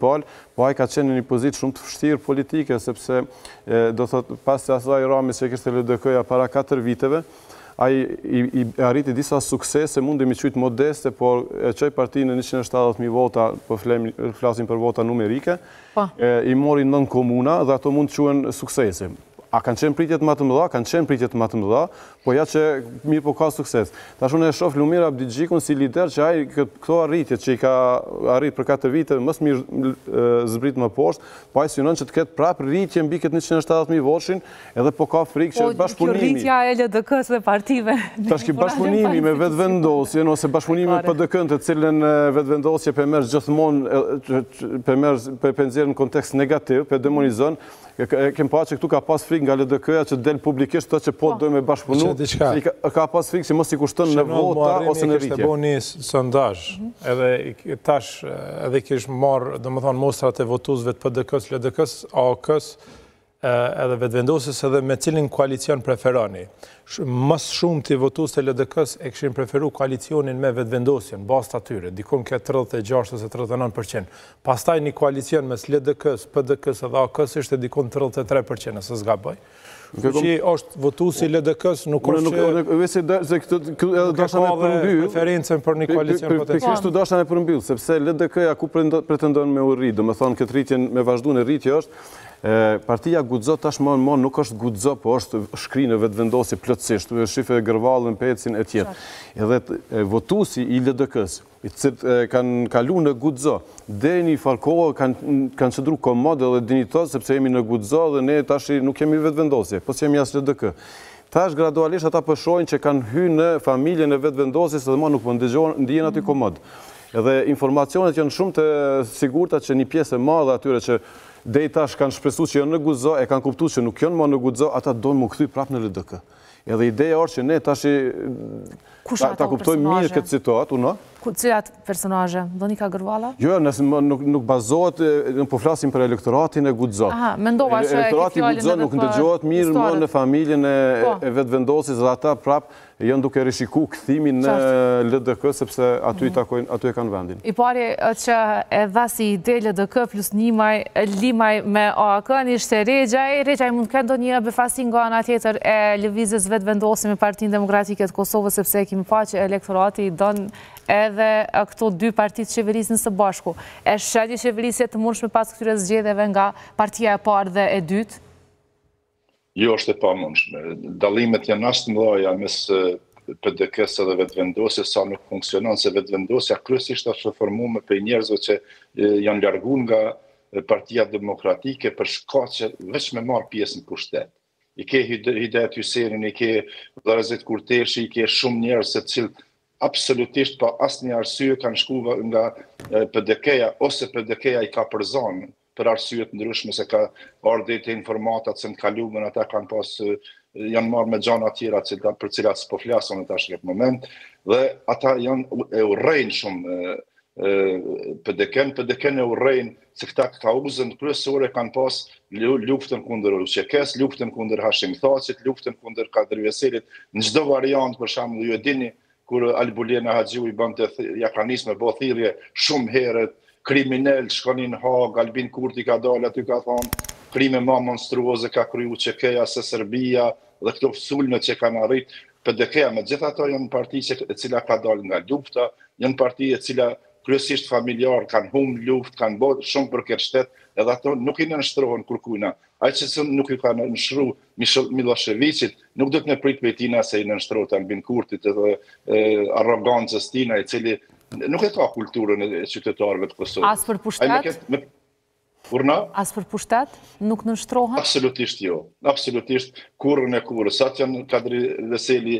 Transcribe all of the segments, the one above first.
palë, po ai ka qenë në një pozitë shumë të vështirë politike, sepse do thot pas asaj Ramis që kishte LDK-ja para 4 viteve, ai i arriti disa suksese, mundemi qytë modeste, por e qoj partinë në 170.000 vota, po flasim për vota numerike, i mori 9 komuna dhe ato mund të quhen suksese. A kanë qenë pritjet më të mëdha? Kanë qenë pritjet më të mëdha, po ja që mirë po ka sukses. Tash unë e shoh Lumir Abdigjikun si lider që ai këto arritjet që i ka arrit për 4 vite, më së miri zbrit më poshtë, po ai synon që të ketë prapë rritje mbi këtë 170.000 voçin, edhe po ka frikë që bashkëpunimi. Po rritja e LDK-s dhe partive. Tash ki bashkëpunimi me vetëvendosjen ose bashkëpunimi me PD-k-n, të cilën vetëvendosje përmerr gjithmonë për nxjerrë në kontekst negativ, për demonizon. Kem pa që këtu ka pas frikë nga LDK-ja që del publikisht të që po dojmë me bashkëpunu, ka pas frikë që mos i kushtën në vota ose në rritje. Kështë bo një sondazh, edhe tash edhe kishë marrë, do më thonë, mostrat e votuesve të PD-k-s, LDK-s, AOK-s, edhe vetëvendosjes edhe me cilin koalicion preferoni. Mas shumë të votues të LDK-s e këshin preferu koalicionin me vetëvendosjen, bazë të atyre, dikun ke 36 ose 39%. Pastaj një koalicion mes LDK-s, PD-k-s edhe AOK-s ishte dikun 33%, nëse s'gaboj. Që është votuesi LDK-s, nuk është që nuk ka dhe preferencen për një koalicion potencial. Kështu dasha me përmbyll, sepse LDK-ja ku pretendon me u rritë, do me thonë këtë rritjen me vazhdu në rritje është, partia guxo tashmë nuk është guxo, po është shkrinë vetëvendosje plotësisht, shife Gërvallën, Pecin e tjerë. Edhe votuesi i LDK-s, i cilët kanë kalu në guxo, deri një farë kohë kanë qëndru komod edhe dinjitos, sepse jemi në guxo dhe ne tash nuk kemi vetëvendosje, po s'jemi as LDK. Tash gradualisht ata përshojnë që kanë hyrë në familjen e vetëvendosjes dhe ma nuk po ndihen aty komod. Edhe informacionet janë shumë të sigurta që një pjesë e madhe atyre që deri tash kanë shpresu që janë në guxo, e kanë kuptuar që nuk janë më në guxo, ata doin mu kthy prapë në LDK. Edhe ideja është që ne tash ta kuptojmë mirë këtë situatë, unë. Cilat personazhe? Donika Gërvalla? Jo, nëse nuk bazohet, po flasim për elektoratin e guxo. Aha, mendova që elektorati guxo nuk ndëgjohet mirë më në familjen e vetëvendosjes dhe ata prapë janë duke rishiku kthimin në LDK sepse aty e kanë vendin. I pari që e dha si ide LDK plus limaj me AOK-n ishte Regjaj mund këndo një befasi nga ana tjetër e lëvizjes vetëvendosje me Partinë Demokratike të Kosovës sepse kemi pa që elektorati i don edhe këto dy partitë qeverisin së bashku. E shënjë qeverisje të mundshme pas këtyre zgjedhjeve nga partia e parë dhe e dytë? Jo, është e pamundshme. Dallimet janë as të mëdha mes PD-k-s dhe vetëvendosjes, sa nuk funksionon, se vetëvendosja kryesisht është formuar për njerëzve që janë larguar nga Partia Demokratike për shkak që veç me marr pjesë në pushtet. I ke Hidayet Hyssenin, i ke Vllarazit Kurteshi, i ke shumë njerëz të cilët absolutisht pa asnjë arsye kanë shkuar nga PDK-ja ose PDK-ja i ka përzonë për arsye të ndryshme se ka ardhur të informatat se në kaluamën ata kanë pas janë marrë me gjana tjera për cilat s'po flasun në tash në moment dhe ata janë e urrejnë shumë PDK-n e urrejnë se këta kauzën kryesore kanë pas luftën kundër UÇK-s, luftën kundër Hashim Thaqit, luftën kundër Kadri Veselit, në çdo variant për shembull ju e dini kur Albulena Haxhiu i bante jakanis me bë thirrje shumë herët, kriminal shkonin në Hag, Albin Kurti ka dalë aty ka thonë krime më monstruoze ka kryu UÇK-ja se Serbia dhe këto sulme që kanë arrit PDK-ja, megjithatë janë parti e cila ka dalë nga lufta, janë parti e cila kryesisht familjar kanë humbur luftë, kanë bërë shumë për këtë shtet, edhe ato nuk i nënshtrohen kurkujna. Ai që nuk i ka nënshru Miloševićit, nuk do të ne prit prej tina se i nënshtrohet Albin Kurtit edhe arrogancës tina i cili nuk e ka kulturën e qytetarëve të Kosovës. As për pushtet? As për pushtet? Nuk nënshtrohen? Absolutisht jo. Absolutisht kurrën e kurrës. Sa që janë Kadri Veseli,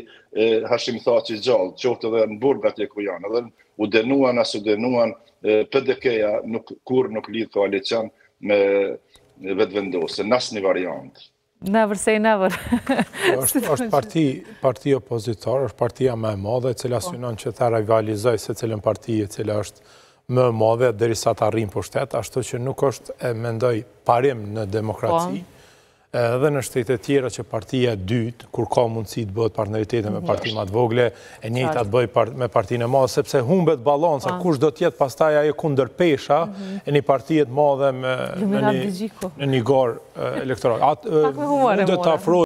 Hashim Thaçi gjallë, qoftë edhe në burg atje ku janë, edhe u denuan as u denuan, PDK-ja kur nuk lidh koalicion me vetëvendosje, në asnjë variant. Never say never. Është parti opozitor, është partia më e madhe, e cila synon që ta rivalizoj se cilën parti e cila është më e madhe derisa të arrijë pushtet, ashtu që nuk është e mendoj parim në demokraci. Edhe në shtete tjera që partia dytë, kur ka mundësi të bëhet partneritete me parti më të vogle, e njëjta të bëj me partinë e madhe, sepse humbet balanca, kush do tjetë pastaj ajo kundër pesha e një partijet madhe në një garë elektoral. Mundet të afroj